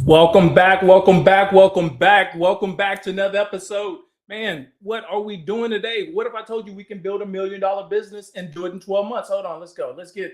Welcome back, welcome back, welcome back, welcome back to another episode. Man, what are we doing today? What if I told you we can build $1 million business and do it in 12 months? Hold on, let's go. Let's get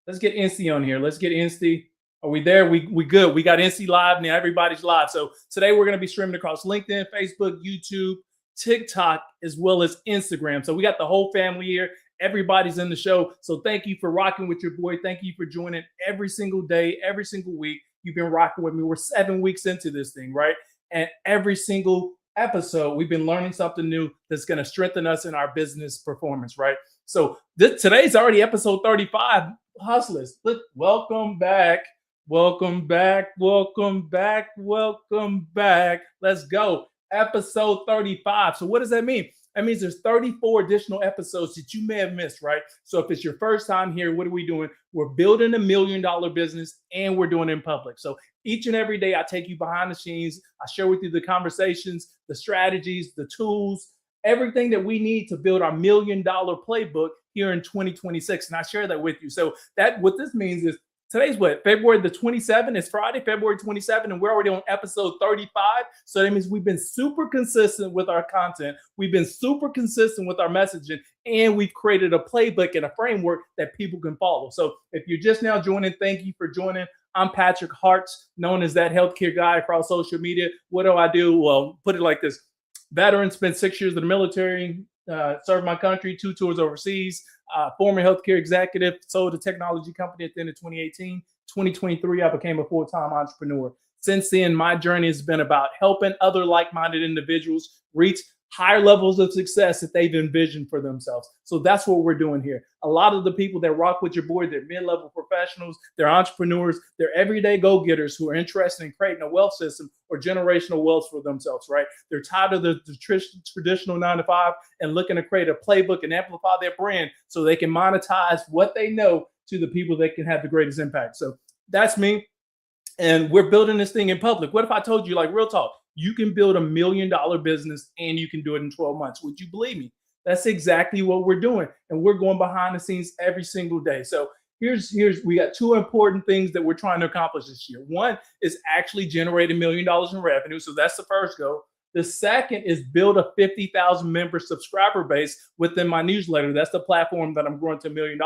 Insty on here. Let's get Insty. Are we there? We good. We got Insty live now. Everybody's live. So today we're going to be streaming across LinkedIn, Facebook, YouTube, TikTok, as well as Instagram. So we got the whole family here. Everybody's in the show. So thank you for rocking with your boy. Thank you for joining every single day, every single week. You've been rocking with me. We're 7 weeks into this thing, right? And every single episode, we've been learning something new that's going to strengthen us in our business performance, right? So today's already episode 35. Hustlers, welcome back. Welcome back. Welcome back. Welcome back. Let's go. Episode 35. So what does that mean? That means there's 34 additional episodes that you may have missed, right? So if it's your first time here, what are we doing? We're building $1 million business and we're doing it in public. So each and every day I take you behind the scenes. I share with you the conversations, the strategies, the tools, everything that we need to build our $1 million playbook here in 2026. And I share that with you. So what this means is today's what? February the 27th. It's Friday, February 27th, and we're already on episode 35. So that means we've been super consistent with our content. We've been super consistent with our messaging, and we've created a playbook and a framework that people can follow. So if you're just now joining, thank you for joining. I'm Patrick Hart, known as that healthcare guy across social media. What do? Well, put it like this. Veteran, spent 6 years in the military, served my country, 2 tours overseas. Former healthcare executive, sold a technology company at the end of 2018. 2023, I became a full-time entrepreneur. Since then, my journey has been about helping other like-minded individuals reach higher levels of success that they've envisioned for themselves. So that's what we're doing here. A lot of the people that rock with your boy, they're mid-level professionals, they're entrepreneurs, they're everyday go-getters who are interested in creating a wealth system or generational wealth for themselves, right? They're tired of the traditional 9 to 5 and looking to create a playbook and amplify their brand so they can monetize what they know to the people that can have the greatest impact. So that's me. And we're building this thing in public. What if I told you, like, real talk, you can build $1 million business and you can do it in 12 months? Would you believe me? That's exactly what we're doing. And we're going behind the scenes every single day. So we got 2 important things that we're trying to accomplish this year. One is actually generate $1 million in revenue. So that's the first goal. The second is build a 50,000 member subscriber base within my newsletter. That's the platform that I'm growing to $1 million.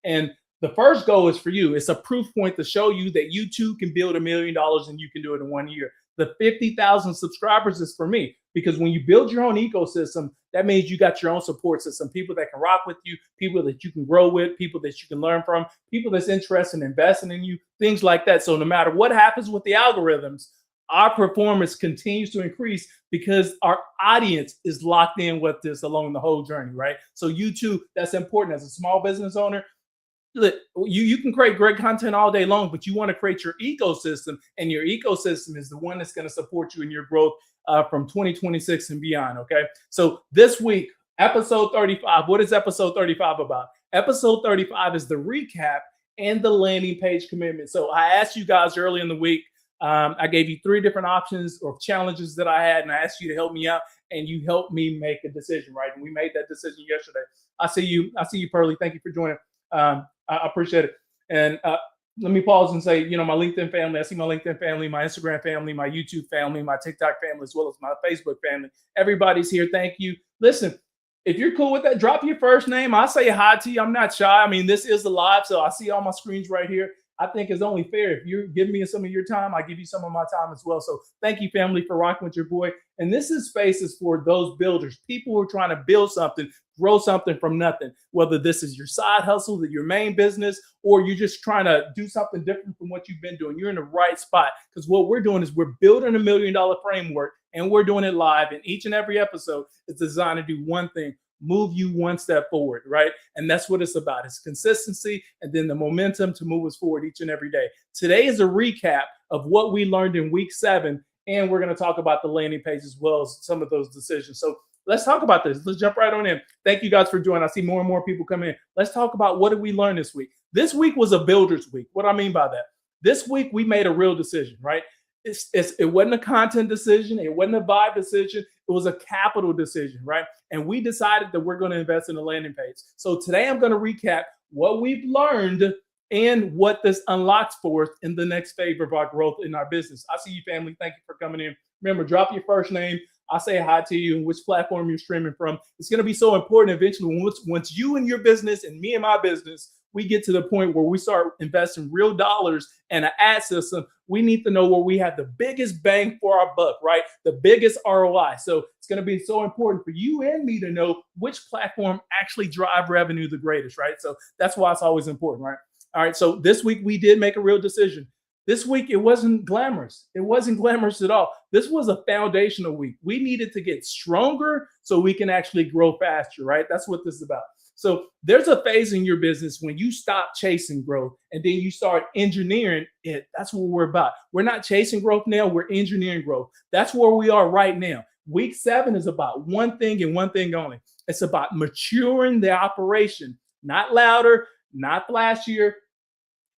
And the first goal is for you. It's a proof point to show you that you too can build $1 million and you can do it in 1 year. The 50,000 subscribers is for me, because when you build your own ecosystem, that means you got your own support system, people that can rock with you, people that you can grow with, people that you can learn from, people that's interested in investing in you, things like that. So no matter what happens with the algorithms, our performance continues to increase because our audience is locked in with this along the whole journey, right? So you too, that's important as a small business owner. Look, you can create great content all day long, but you want to create your ecosystem, and your ecosystem is the one that's going to support you in your growth from 2026 and beyond. Okay. So this week, episode 35, what is episode 35 about? Episode 35 is the recap and the landing page commitment. So I asked you guys early in the week, I gave you 3 different options or challenges that I had, and I asked you to help me out, and you helped me make a decision, right? And we made that decision yesterday. I see you, Pearly. Thank you for joining. I appreciate it. And let me pause and say, my LinkedIn family, I see my LinkedIn family, my Instagram family, my YouTube family, my TikTok family, as well as my Facebook family. Everybody's here. Thank you. Listen, if you're cool with that, drop your first name. I'll say hi to you. I'm not shy. I mean, this is a live, so I see all my screens right here. I think it's only fair. If you're giving me some of your time, I give you some of my time as well. So thank you, family, for rocking with your boy. And this is spaces for those builders, people who are trying to build something, grow something from nothing, whether this is your side hustle, your main business, or you're just trying to do something different from what you've been doing. You're in the right spot, because what we're doing is we're building $1 million framework, and we're doing it live. And each and every episode is designed to do one thing: move you one step forward, right? And that's what it's about. It's consistency and then the momentum to move us forward each and every day. Today is a recap of what we learned in week 7, and we're going to talk about the landing page as well as some of those decisions. So let's talk about this. Let's jump right on in. Thank you guys for joining. I see more and more people coming in. Let's talk about what did we learn this week. This week was a builder's week. What do I mean by that? This week we made a real decision, right? It wasn't a content decision. It wasn't a vibe decision. It was a capital decision, right? And we decided that we're going to invest in a landing page. So today I'm going to recap what we've learned and what this unlocks for us in the next phase of our growth in our business. I see you, family. Thank you for coming in. Remember, drop your first name. I'll say hi to you and which platform you're streaming from. It's going to be so important eventually once you and your business and me and my business, we get to the point where we start investing real dollars in an ad system. We need to know where we have the biggest bang for our buck, right? The biggest ROI. So it's going to be so important for you and me to know which platform actually drive revenue the greatest, right? So that's why it's always important, right? All right. So this week we did make a real decision. This week, it wasn't glamorous. It wasn't glamorous at all. This was a foundational week. We needed to get stronger so we can actually grow faster, right? That's what this is about. So there's a phase in your business when you stop chasing growth and then you start engineering it. That's what we're about. We're not chasing growth now. We're engineering growth. That's where we are right now. Week 7 is about one thing and one thing only. It's about maturing the operation, not louder, not flashier,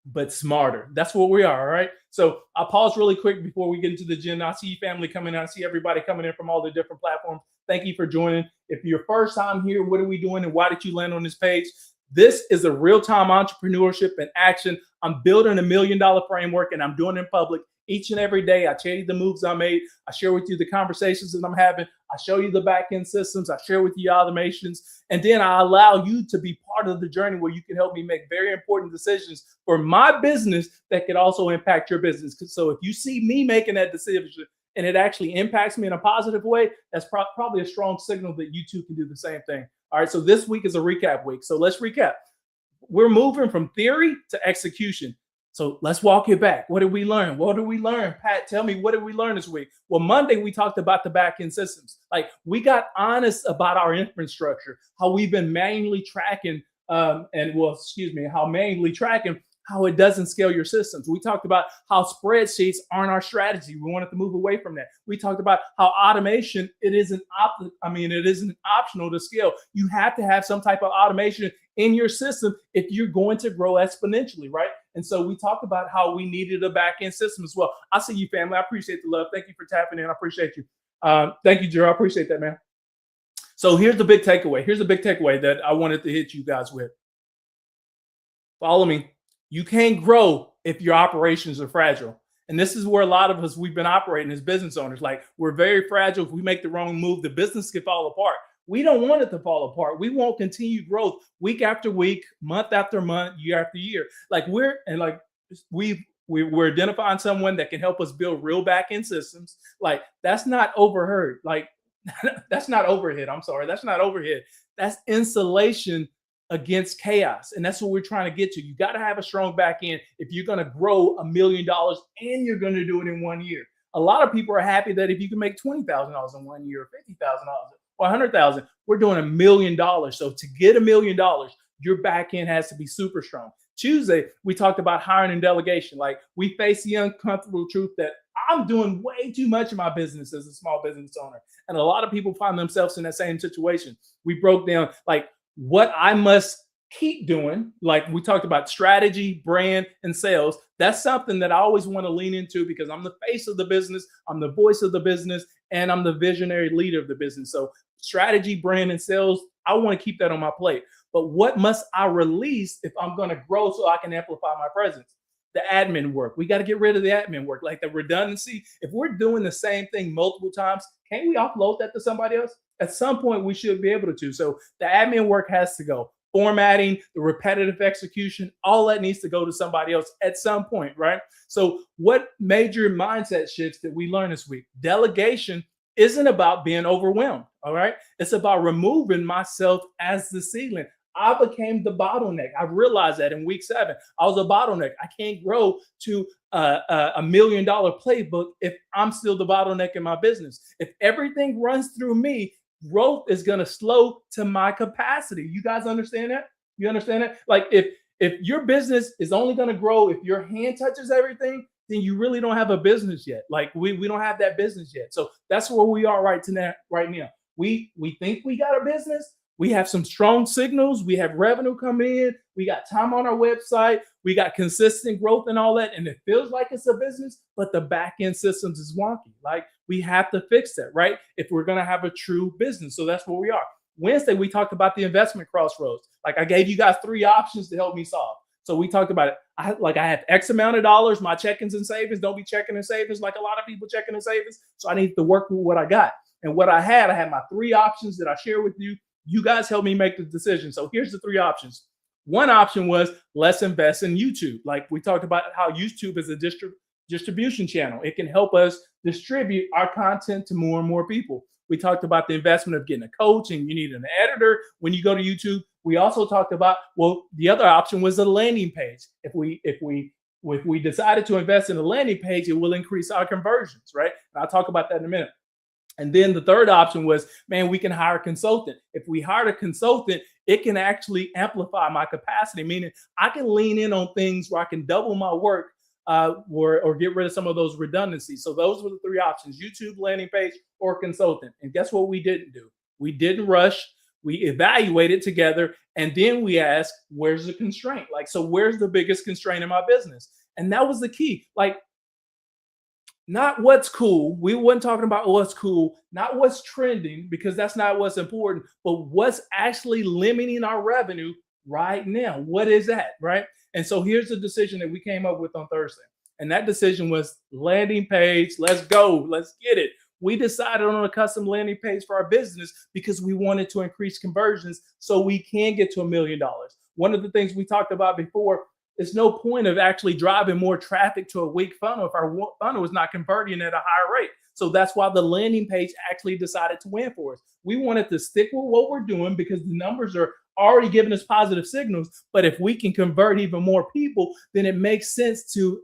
but smarter. That's what we are. All right. So I'll pause really quick before we get into the gym. I see you, family, coming in. I see everybody coming in from all the different platforms. Thank you for joining. If you're first time here, what are we doing and why did you land on this page? This is a real-time entrepreneurship in action. I'm building $1 million framework and I'm doing it in public each and every day. I tell you the moves I made. I share with you the conversations that I'm having. I show you the back-end systems. I share with you automations. And then I allow you to be part of the journey where you can help me make very important decisions for my business that could also impact your business. So if you see me making that decision and it actually impacts me in a positive way, that's probably a strong signal that you too can do the same thing. All right, so this week is a recap week. So let's recap. We're moving from theory to execution. So let's walk it back. What did we learn? What did we learn? Pat, tell me, what did we learn this week? Well, Monday, we talked about the back-end systems. Like, we got honest about our infrastructure, how we've been manually tracking, how manually tracking how it doesn't scale your systems. We talked about how spreadsheets aren't our strategy. We wanted to move away from that. We talked about how automation, it isn't optional to scale. You have to have some type of automation in your system if you're going to grow exponentially, right? And so we talked about how we needed a back-end system as well. I see you, family. I appreciate the love. Thank you for tapping in. I appreciate you. Thank you, Gerald. I appreciate that, man. So here's the big takeaway. Here's the big takeaway that I wanted to hit you guys with. Follow me. You can't grow if your operations are fragile. And this is where a lot of us, we've been operating as business owners. Like, we're very fragile. If we make the wrong move, the business can fall apart. We don't want it to fall apart. We want continued growth week after week, month after month, year after year. Like, we're identifying someone that can help us build real back-end systems. Like, that's not overheard. Like, that's not overhead. I'm sorry. That's not overhead. That's insulation against chaos. And that's what we're trying to get to. You got to have a strong back end if you're going to grow $1 million and you're going to do it in 1 year. A lot of people are happy that if you can make $20,000 in 1 year, or $50,000 or $100,000, we're doing $1 million. So to get $1 million, your back end has to be super strong. Tuesday, we talked about hiring and delegation. Like, we face the uncomfortable truth that I'm doing way too much in my business as a small business owner. And a lot of people find themselves in that same situation. We broke down like what I must keep doing. Like, we talked about strategy, brand, and sales. That's something that I always want to lean into because I'm the face of the business, I'm the voice of the business, and I'm the visionary leader of the business. So strategy, brand, and sales, I want to keep that on my plate. But what must I release if I'm going to grow so I can amplify my presence? The admin work. We got to get rid of the admin work, like the redundancy. If we're doing the same thing multiple times, can't we offload that to somebody else? At some point, we should be able to. So the admin work has to go. Formatting, the repetitive execution, all that needs to go to somebody else at some point, right? So what major mindset shifts did we learn this week? Delegation isn't about being overwhelmed, all right? It's about removing myself as the ceiling. I became the bottleneck. I realized that in week 7, I was a bottleneck. I can't grow to $1 million playbook if I'm still the bottleneck in my business. If everything runs through me, growth is going to slow to my capacity. You guys understand that? You understand that? Like, if your business is only going to grow if your hand touches everything, then you really don't have a business yet. Like, we don't have that business yet. So that's where we are right now. We think we got a business. We have some strong signals. We have revenue coming in. We got time on our website. We got consistent growth and all that. And it feels like it's a business, but the back end systems is wonky. Like, we have to fix that, right? If we're going to have a true business. So that's where we are. Wednesday, we talked about the investment crossroads. Like, I gave you guys 3 options to help me solve. So we talked about it. I have X amount of dollars, my checkings and savings. Don't be checking and savings like a lot of people checking and savings. So I need to work with what I got. And what I had my 3 options that I share with you. You guys help me make the decision. So here's the 3 options. One option was let's invest in YouTube. Like we talked about how YouTube is a distribution channel. It can help us distribute our content to more and more people. We talked about the investment of getting a coach and you need an editor when you go to YouTube. We also talked about, well, the other option was a landing page. If we decided to invest in a landing page, it will increase our conversions, right? And I'll talk about that in a minute. And then the third option was, man, we can hire a consultant. If we hire a consultant, it can actually amplify my capacity, meaning I can lean in on things where I can double my work or get rid of some of those redundancies. So those were the 3 options: YouTube, landing page, or consultant. And guess what we didn't do? We didn't rush. We evaluated together, and then we asked, where's the constraint? Like, so where's the biggest constraint in my business? And that was the key. Like, not what's cool. We weren't talking about what's cool, not what's trending, because that's not what's important, but what's actually limiting our revenue right now. What is that, right? And so here's the decision that we came up with on Thursday. And that decision was landing page. Let's go. Let's get it. We decided on a custom landing page for our business because we wanted to increase conversions so we can get to $1 million. One of the things we talked about before, it's no point of actually driving more traffic to a weak funnel if our funnel is not converting at a higher rate. So that's why the landing page actually decided to win for us. We wanted to stick with what we're doing because the numbers are already giving us positive signals. But if we can convert even more people, then it makes sense to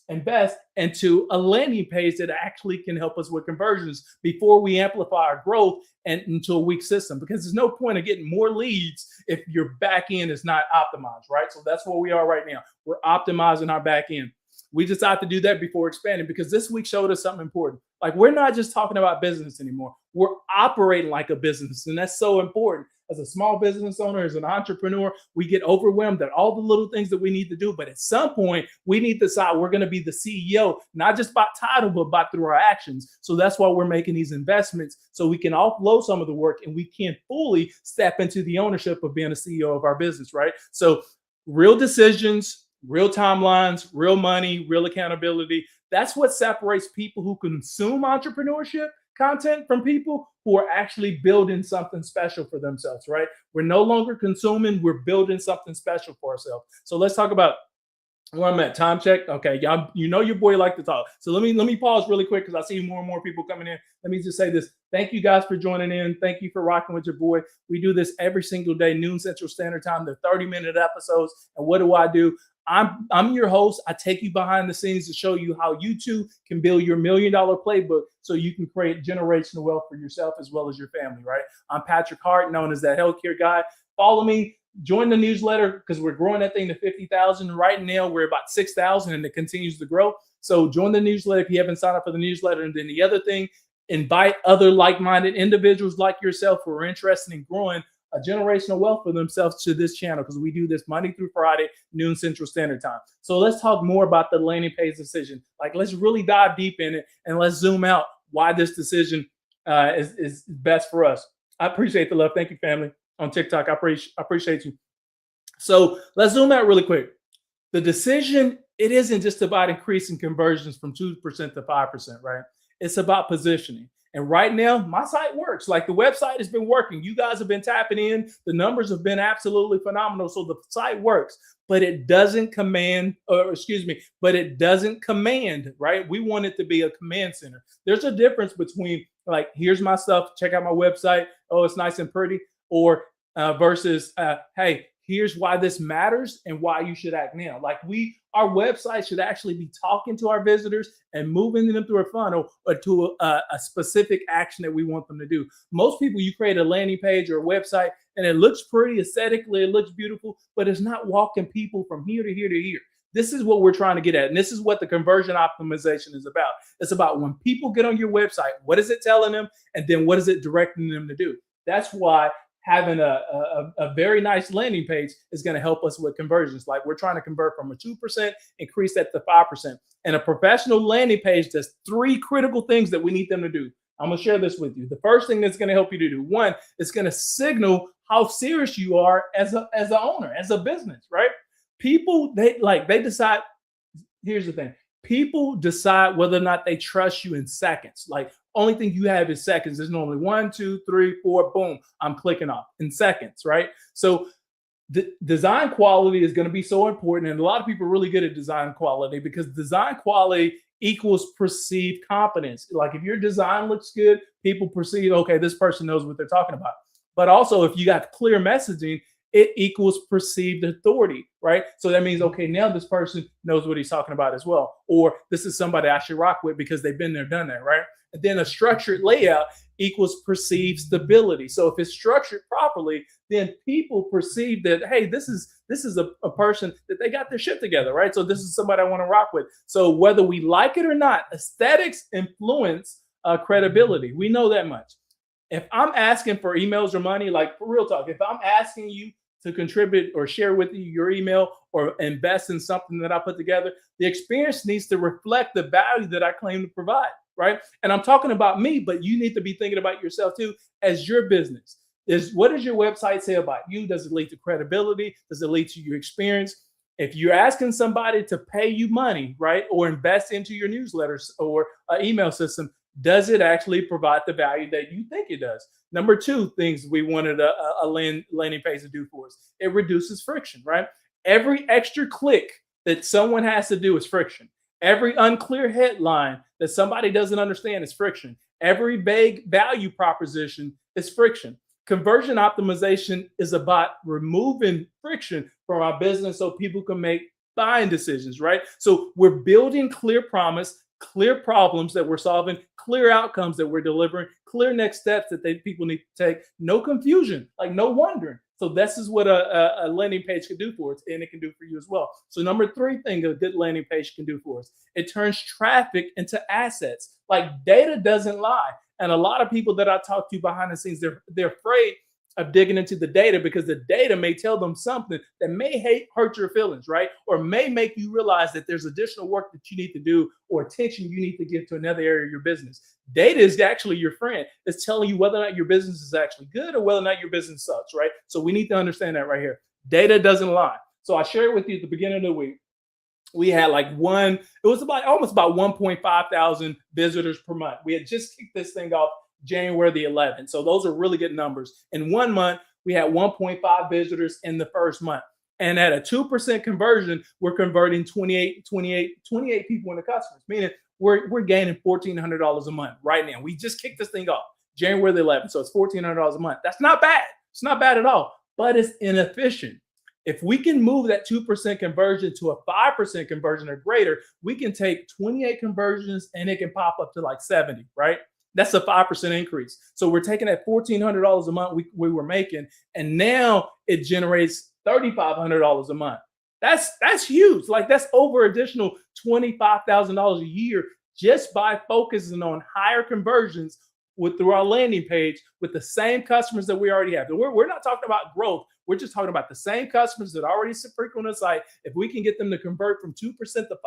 invest into a landing page that actually can help us with conversions before we amplify our growth and into a weak system, because there's no point of getting more leads if your back end is not optimized, right? So that's where we are right now. We're optimizing our back end. We decided to do that before expanding because this week showed us something important. Like, we're not just talking about business anymore. We're operating like a business, and that's so important. As a small business owner, as an entrepreneur, we get overwhelmed at all the little things that we need to do. But at some point, we need to decide we're going to be the CEO, not just by title, but by through our actions. So that's why we're making these investments so we can offload some of the work and we can fully step into the ownership of being a CEO of our business, right? So real decisions, real timelines, real money, real accountability. That's what separates people who consume entrepreneurship content from people who are actually building something special for themselves, right? We're no longer consuming, we're building something special for ourselves. So let's talk about where I'm at. Time check. Okay, y'all, you know your boy like to talk. So let me pause really quick because I see more and more people coming in. Let me just say this. Thank you guys for joining in. Thank you for rocking with your boy. We do this every single day, noon Central Standard Time. They're 30-minute episodes. And what do? I'm your host. I take you behind the scenes to show you how you too can build your $1 million playbook so you can create generational wealth for yourself as well as your family, right? I'm Patrick Hart, known as that healthcare guy. Follow me. Join the newsletter because we're growing that thing to 50,000. Right now, we're about 6,000 and it continues to grow. So join the newsletter if you haven't signed up for the newsletter. And then the other thing, invite other like-minded individuals like yourself who are interested in growing a generational wealth for themselves to this channel because we do this Monday through Friday, noon Central Standard Time. So let's talk more about the landing page decision. Like, let's really dive deep in it and let's zoom out why this decision is best for us. I appreciate the love. Thank you, family. On TikTok, I appreciate you. So let's zoom out really quick. The decision, it isn't just about increasing conversions from 2% to 5%, right? It's about positioning. And right now, my site works. Like, the website has been working. You guys have been tapping in. The numbers have been absolutely phenomenal. So the site works, but it doesn't command, but it doesn't command, right? We want it to be a command center. There's a difference between, like, here's my stuff. Check out my website. Oh, it's nice and pretty. Or versus, hey, here's why this matters and why you should act now. Like, our website should actually be talking to our visitors and moving them through a funnel or to a specific action that we want them to do. Most people, you create a landing page or a website and it looks pretty aesthetically, it looks beautiful, but it's not walking people from here to here to here. This is what we're trying to get at. And this is what the conversion optimization is about. It's about when people get on your website, what is it telling them? And then what is it directing them to do? That's why having a very nice landing page is going to help us with conversions. Like, we're trying to convert from a 2%, increase that to 5%. And a professional landing page does 3 critical things that we need them to do. I'm going to share this with you. The first thing that's going to help you to do, one, it's going to signal how serious you are as an owner, as a business, right? People, they decide. Here's the thing. People decide whether or not they trust you in seconds. Like, only thing you have is seconds. There's normally 1, 2, 3, 4, boom, I'm clicking off in seconds, right? So the design quality is going to be so important. And a lot of people are really good at design quality because design quality equals perceived competence. Like, if your design looks good, people perceive, okay, this person knows what they're talking about. But also, if you got clear messaging, it equals perceived authority, right? So that means, okay, now this person knows what he's talking about as well. Or this is somebody I should rock with because they've been there, done that, right? And then a structured layout equals perceived stability. So if it's structured properly, then people perceive that, hey, this is a person that they got their shit together, right? So this is somebody I want to rock with. So whether we like it or not, aesthetics influence credibility. We know that much. If I'm asking for emails or money, like, for real talk, if I'm asking you to contribute or share with you your email or invest in something that I put together, the experience needs to reflect the value that I claim to provide, right? And I'm talking about me, but you need to be thinking about yourself too as your business. What does your website say about you? Does it lead to credibility? Does it lead to your experience? If you're asking somebody to pay you money, right, or invest into your newsletters or email system, does it actually provide the value that you think it does? Number two things we wanted a landing page to do for us. It reduces friction, right? Every extra click that someone has to do is friction. Every unclear headline that somebody doesn't understand is friction. Every vague value proposition is friction. Conversion optimization is about removing friction from our business so people can make buying decisions, right? So we're building clear promise, clear problems that we're solving, clear outcomes that we're delivering, clear next steps that people need to take. No confusion, like no wondering. So this is what a landing page can do for us, and it can do for you as well. So number three thing a good landing page can do for us, it turns traffic into assets. Like, data doesn't lie. And a lot of people that I talk to behind the scenes, they're afraid of digging into the data because the data may tell them something that may hurt your feelings, right? Or may make you realize that there's additional work that you need to do or attention you need to give to another area of your business. Data is actually your friend. It's telling you whether or not your business is actually good or whether or not your business sucks, right? So we need to understand that right here. Data doesn't lie. So I shared with you at the beginning of the week, we had it was almost about 1.5 thousand visitors per month. We had just kicked this thing off January the 11th. So those are really good numbers. In 1 month, we had 1.5 visitors in the first month. And at a 2% conversion, we're converting 28 people into customers, meaning we're gaining $1,400 a month right now. We just kicked this thing off January the 11th. So it's $1,400 a month. That's not bad. It's not bad at all, but it's inefficient. If we can move that 2% conversion to a 5% conversion or greater, we can take 28 conversions and it can pop up to like 70, right? That's a 5% increase. So we're taking that $1,400 a month we were making, and now it generates $3,500 a month. That's huge. Like, that's over additional $25,000 a year just by focusing on higher conversions through our landing page with the same customers that we already have. We're not talking about growth. We're just talking about the same customers that already frequent the site. If we can get them to convert from 2% to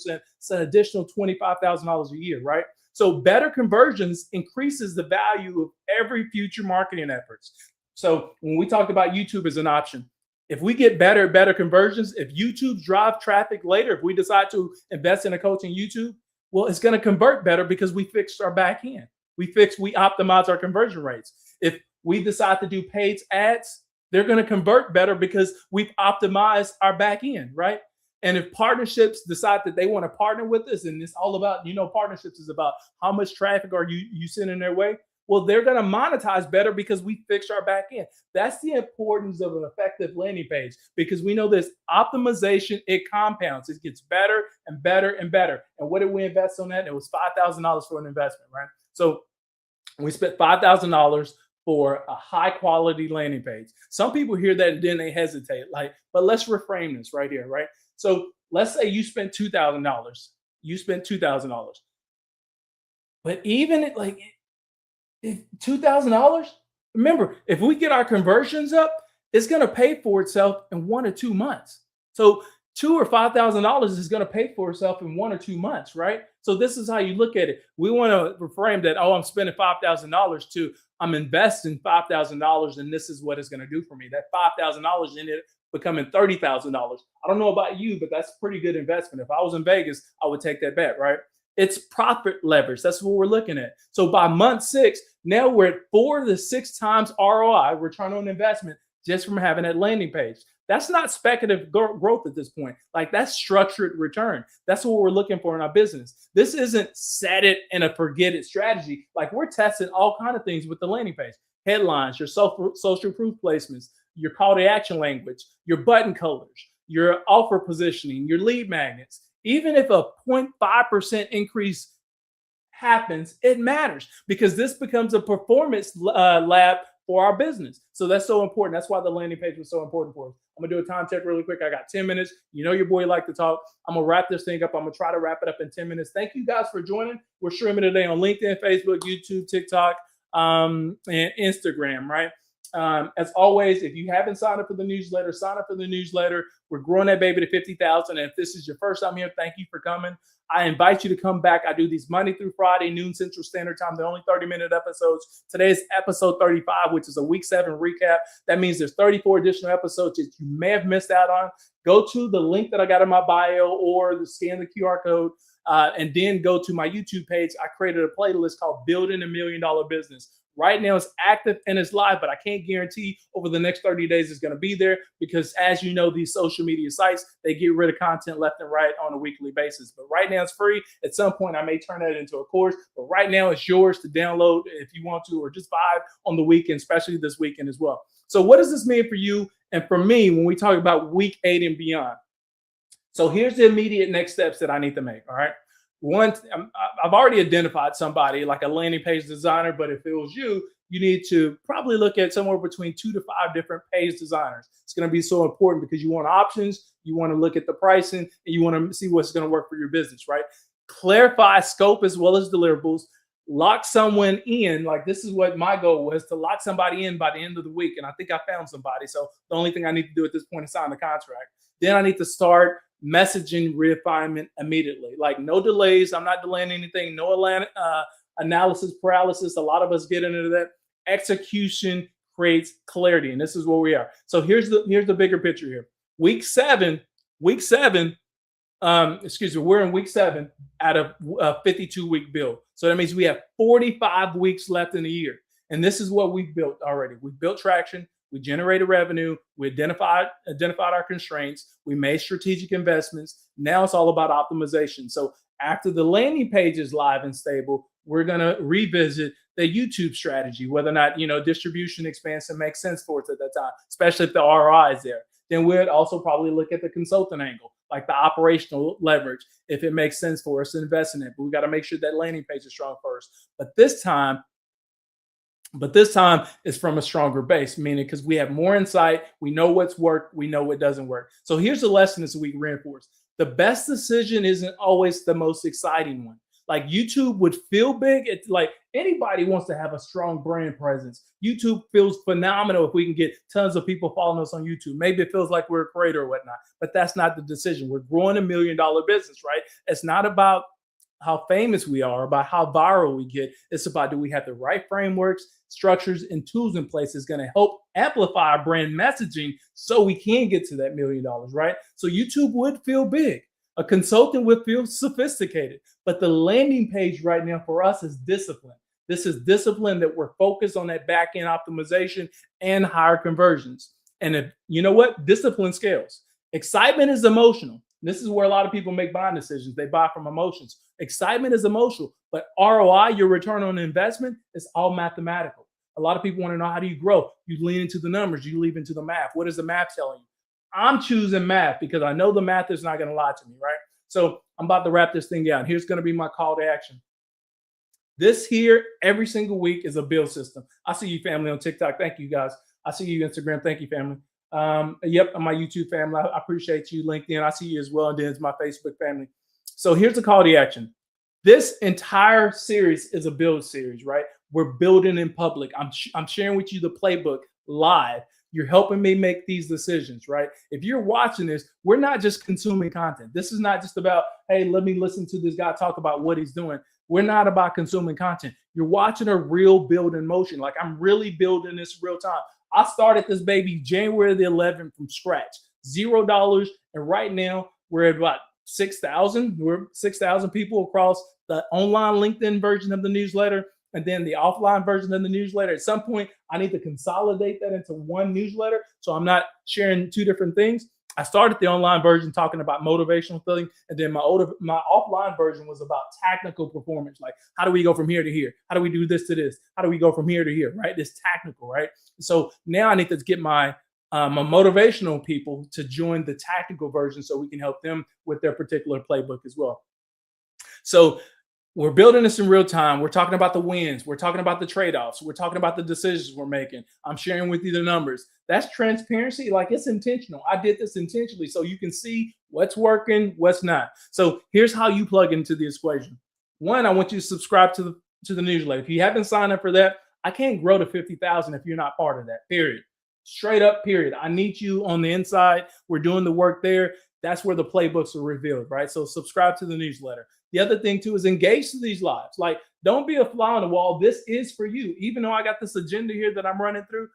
5%, it's an additional $25,000 a year, right? So better conversions increases the value of every future marketing efforts. So when we talked about YouTube as an option, if we get better conversions, if YouTube drive traffic later, if we decide to invest in a coach in YouTube, well, it's going to convert better because we fixed our back end. We optimize our conversion rates. If we decide to do paid ads, they're going to convert better because we've optimized our back end, right? And if partnerships decide that they want to partner with us, and it's all about, partnerships is about how much traffic are you sending their way? Well, they're going to monetize better because we fixed our back end. That's the importance of an effective landing page, because we know this optimization, it compounds. It gets better and better and better. And what did we invest on that? It was $5,000 for an investment, right? So we spent $5,000 for a high quality landing page. Some people hear that and then they hesitate. But let's reframe this right here, right? So let's say you spent $2,000. You spent $2,000. But even if $2,000, remember, if we get our conversions up, it's going to pay for itself in 1 or 2 months. So $2,000 or $5,000 is going to pay for itself in 1 or 2 months, right? So this is how you look at it. We want to reframe that, I'm spending $5,000 to I'm investing $5,000 and this is what it's going to do for me. That $5,000 in it becoming $30,000. I don't know about you, but that's a pretty good investment. If I was in Vegas, I would take that bet, right? It's profit leverage. That's what we're looking at. So by month 6, now we're at 4 to 6 times ROI, return on investment, just from having that landing page. That's not speculative growth at this point. Like, that's structured return. That's what we're looking for in our business. This isn't set it and a forget it strategy. Like, we're testing all kinds of things with the landing page. Headlines, your social proof placements, your call to action language, your button colors, your offer positioning, your lead magnets. Even if a 0.5% increase happens, it matters, because this becomes a performance lab for our business. So that's so important. That's why the landing page was so important for us. I'm gonna do a time check really quick. I got 10 minutes. You know your boy like to talk. I'm gonna wrap this thing up. I'm gonna try to wrap it up in 10 minutes. Thank you guys for joining. We're streaming today on LinkedIn, Facebook, YouTube, TikTok, and Instagram, right? As always, if you haven't signed up for the newsletter, sign up for the newsletter. We're growing that baby to 50,000. And if this is your first time here, thank you for coming. I invite you to come back. I do these Monday through Friday, noon Central Standard Time. They're only 30-minute episodes. Today is episode 35, which is a week 7 recap. That means there's 34 additional episodes that you may have missed out on. Go to the link that I got in my bio, or scan the QR code, and then go to my YouTube page. I created a playlist called Building $1 Million Business. Right now it's active and it's live, but I can't guarantee over the next 30 days it's going to be there, because as you know, these social media sites, they get rid of content left and right on a weekly basis. But right now it's free. At some point I may turn that into a course, but right now it's yours to download if you want to, or just vibe on the weekend, especially this weekend as well. So what does this mean for you and for me when we talk about week 8 and beyond? So here's the immediate next steps that I need to make. All right. One, I've already identified somebody like a landing page designer, but if it was you, you need to probably look at somewhere between 2 to 5 different page designers. It's going to be so important because you want options, you want to look at the pricing, and you want to see what's going to work for your business, right? Clarify scope as well as deliverables. Lock someone in. Like, this is what my goal was, to lock somebody in by the end of the week. And I think I found somebody. So the only thing I need to do at this point is sign the contract. Then I need to start messaging refinement immediately. Like, no delays. I'm not delaying anything. No analysis paralysis. A lot of us get into that. Execution creates clarity, and this is where we are. So here's the bigger picture here. Week seven. We're in week 7 out of a 52-week build. So that means we have 45 weeks left in the year, and this is what we've built already. We've built traction. We generated revenue. We identified our constraints. We made strategic investments. Now it's all about optimization. So after the landing page is live and stable, we're going to revisit the YouTube strategy, whether or not, distribution expansion makes sense for us at that time, especially if the ROI is there. Then we'd also probably look at the consultant angle, like the operational leverage, if it makes sense for us to invest in it. But we got to make sure that landing page is strong first. But this time is from a stronger base, meaning because we have more insight, we know what's worked, we know what doesn't work. So here's the lesson this week reinforced. The best decision isn't always the most exciting one. Like, YouTube would feel big. It's like anybody wants to have a strong brand presence. YouTube feels phenomenal if we can get tons of people following us on YouTube. Maybe it feels like we're a creator or whatnot, but that's not the decision. We're growing $1 million business, right? It's not about how famous we are, about how viral we get. It's about, do we have the right frameworks, structures, and tools in place that's going to help amplify our brand messaging so we can get to that $1 million, right? So YouTube would feel big. A consultant would feel sophisticated. But the landing page right now for us is discipline. This is discipline that we're focused on that back-end optimization and higher conversions. And if, you know what? Discipline scales. Excitement is emotional. This is where a lot of people make buying decisions. They buy from emotions. Excitement is emotional, but ROI, your return on investment, is all mathematical. A lot of people want to know, how do you grow? You lean into the numbers. You lean into the math. What is the math telling you? I'm choosing math because I know the math is not going to lie to me, right? So I'm about to wrap this thing down. Here's going to be my call to action. This here, every single week, is a build system. I see you, family, on TikTok. Thank you, guys. I see you, Instagram. Thank you, family. Yep, my YouTube family. I appreciate you. LinkedIn, I see you as well. And then it's my Facebook family. So here's the call to action. This entire series is a build series, right? We're building in public. I'm sharing with you the playbook live. You're helping me make these decisions, right? If you're watching this, we're not just consuming content. This is not just about, hey, let me listen to this guy talk about what he's doing. We're not about consuming content. You're watching a real build in motion. Like, I'm really building this real time. I started this baby January the 11th from scratch, $0. And right now we're at about 6,000. We're 6,000 people across the online LinkedIn version of the newsletter and then the offline version of the newsletter. At some point, I need to consolidate that into one newsletter so I'm not sharing two different things. I started the online version talking about motivational thing, and then my offline version was about technical performance. Like, how do we go from here to here? How do we do this to this? How do we go from here to here? Right? This technical, right? So now I need to get my motivational people to join the tactical version so we can help them with their particular playbook as well. So we're building this in real time. We're talking about the wins. We're talking about the trade-offs. We're talking about the decisions we're making. I'm sharing with you the numbers. That's transparency. Like, it's intentional. I did this intentionally so you can see what's working, what's not. So here's how you plug into the equation. One, I want you to subscribe to the newsletter. If you haven't signed up for that, I can't grow to 50,000 if you're not part of that, period. Straight up, period. I need you on the inside. We're doing the work there. That's where the playbooks are revealed, right? So subscribe to the newsletter. The other thing too is engage to these lives. Like, don't be a fly on the wall. This is for you. Even though I got this agenda here that I'm running through,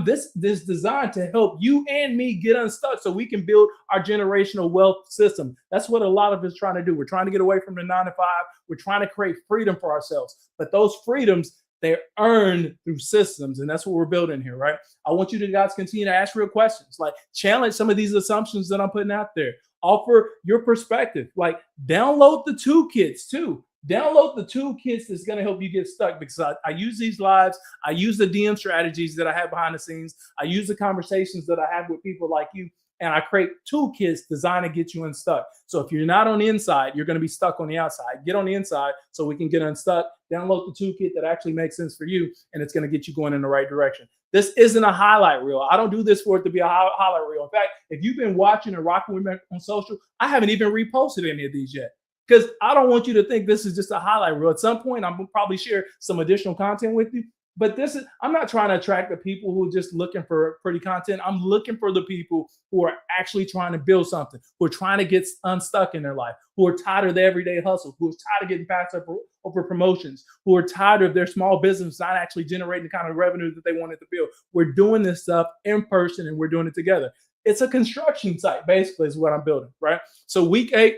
this designed to help you and me get unstuck so we can build our generational wealth system. That's what a lot of us trying to do. We're trying to get away from the 9 to 5. We're trying to create freedom for ourselves. But those freedoms, they're earned through systems, and that's what we're building here, right? I want you to guys continue to ask real questions, like challenge some of these assumptions that I'm putting out there. Offer your perspective. Like, download the toolkits too. Download the toolkits that's going to help you get stuck, because I use these lives. I use the DM strategies that I have behind the scenes. I use the conversations that I have with people like you, and I create toolkits designed to get you unstuck. So if you're not on the inside, you're going to be stuck on the outside. Get on the inside so we can get unstuck. Download the toolkit that actually makes sense for you, and it's going to get you going in the right direction. This isn't a highlight reel. I don't do this for it to be a highlight reel. In fact, if you've been watching and rocking with me on social, I haven't even reposted any of these yet, because I don't want you to think this is just a highlight reel. At some point, I'm going to probably share some additional content with you. But I'm not trying to attract the people who are just looking for pretty content. I'm looking for the people who are actually trying to build something, who are trying to get unstuck in their life, who are tired of the everyday hustle, who are tired of getting passed over promotions, who are tired of their small business not actually generating the kind of revenue that they wanted to build. We're doing this stuff in person, and we're doing it together. It's a construction site, basically, is what I'm building, right? So week 8,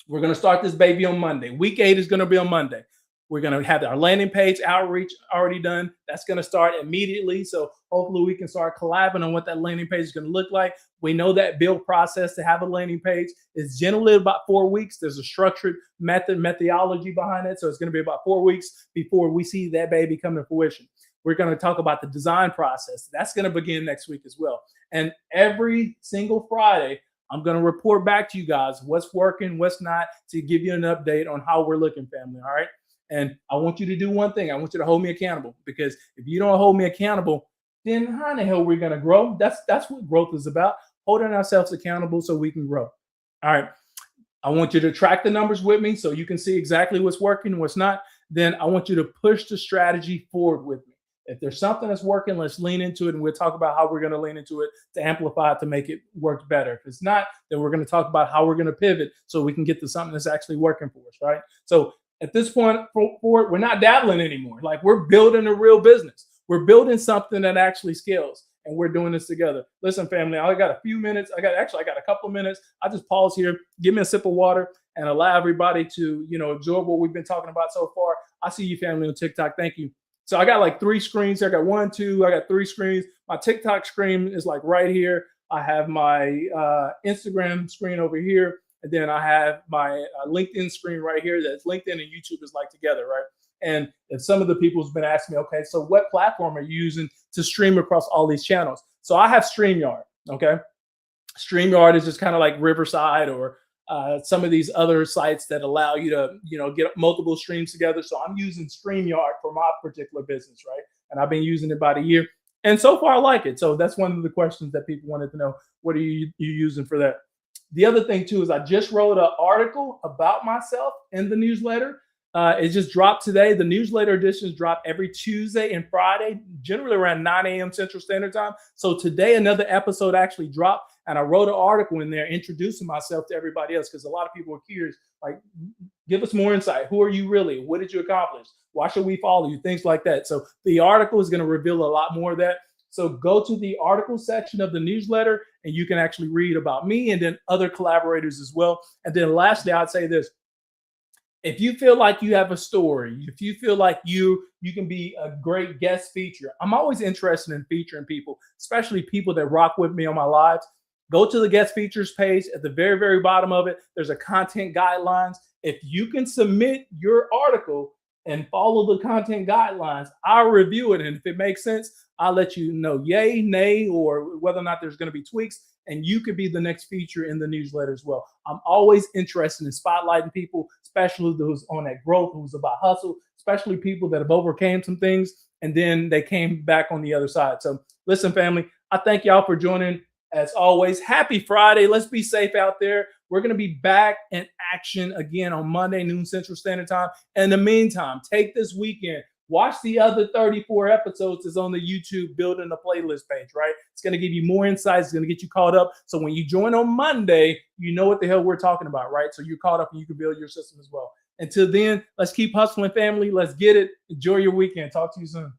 we're going to start this baby on Monday. Week 8 is going to be on Monday. We're going to have our landing page outreach already done. That's going to start immediately. So hopefully we can start collabing on what that landing page is going to look like. We know that build process to have a landing page is generally about 4 weeks. There's a structured methodology behind it. So it's going to be about 4 weeks before we see that baby come to fruition. We're going to talk about the design process. That's going to begin next week as well. And every single Friday, I'm going to report back to you guys what's working, what's not, to give you an update on how we're looking, family. All right. And I want you to do one thing. I want you to hold me accountable, because if you don't hold me accountable, then how in the hell we're going to grow? That's what growth is about, holding ourselves accountable so we can grow. All right. I want you to track the numbers with me so you can see exactly what's working and what's not. Then I want you to push the strategy forward with me. If there's something that's working, let's lean into it, and we'll talk about how we're going to lean into it to amplify it to make it work better. If it's not, then we're going to talk about how we're going to pivot so we can get to something that's actually working for us, right? So at this point forward, we're not dabbling anymore. Like, we're building a real business. We're building something that actually scales, and we're doing this together. Listen, family, I got a few minutes. I got a couple of minutes. I just pause here, give me a sip of water, and allow everybody to, absorb what we've been talking about so far. I see you, family, on TikTok. Thank you. So I got like 3 screens here. I got 1, 2, I got 3 screens. My TikTok screen is like right here. I have my Instagram screen over here. And then I have my LinkedIn screen right here. That's LinkedIn and YouTube is like together, right? And if some of the people have been asking me, okay, so what platform are you using to stream across all these channels? So I have StreamYard, okay? StreamYard is just kind of like Riverside or some of these other sites that allow you to, get multiple streams together. So I'm using StreamYard for my particular business, right? And I've been using it about a year. And so far I like it. So that's one of the questions that people wanted to know. What are you using for that? The other thing too is I just wrote an article about myself in the newsletter. It just dropped today. The newsletter editions drop every Tuesday and Friday, generally around 9 a.m. Central Standard Time. So today another episode actually dropped, and I wrote an article in there introducing myself to everybody else, because a lot of people are curious, like, give us more insight. Who are you really? What did you accomplish? Why should we follow you? Things like that. So the article is going to reveal a lot more of that. So go to the article section of the newsletter and you can actually read about me and then other collaborators as well. And then lastly, I'd say this: if you feel like you have a story, if you feel like you can be a great guest feature, I'm always interested in featuring people, especially people that rock with me on my lives. Go to the guest features page at the very, very bottom of it. There's a content guidelines. If you can submit your article and follow the content guidelines, I'll review it. And if it makes sense, I'll let you know yay, nay, or whether or not there's going to be tweaks. And you could be the next feature in the newsletter as well. I'm always interested in spotlighting people, especially those on that growth, who's about hustle, especially people that have overcame some things and then they came back on the other side. So listen, family, I thank y'all for joining. As always, happy Friday. Let's be safe out there. We're going to be back in action again on Monday, noon Central Standard Time. In the meantime, take this weekend. Watch the other 34 episodes that's on the YouTube Building a Playlist page, right? It's going to give you more insights. It's going to get you caught up. So when you join on Monday, you know what the hell we're talking about, right? So you're caught up and you can build your system as well. Until then, let's keep hustling, family. Let's get it. Enjoy your weekend. Talk to you soon.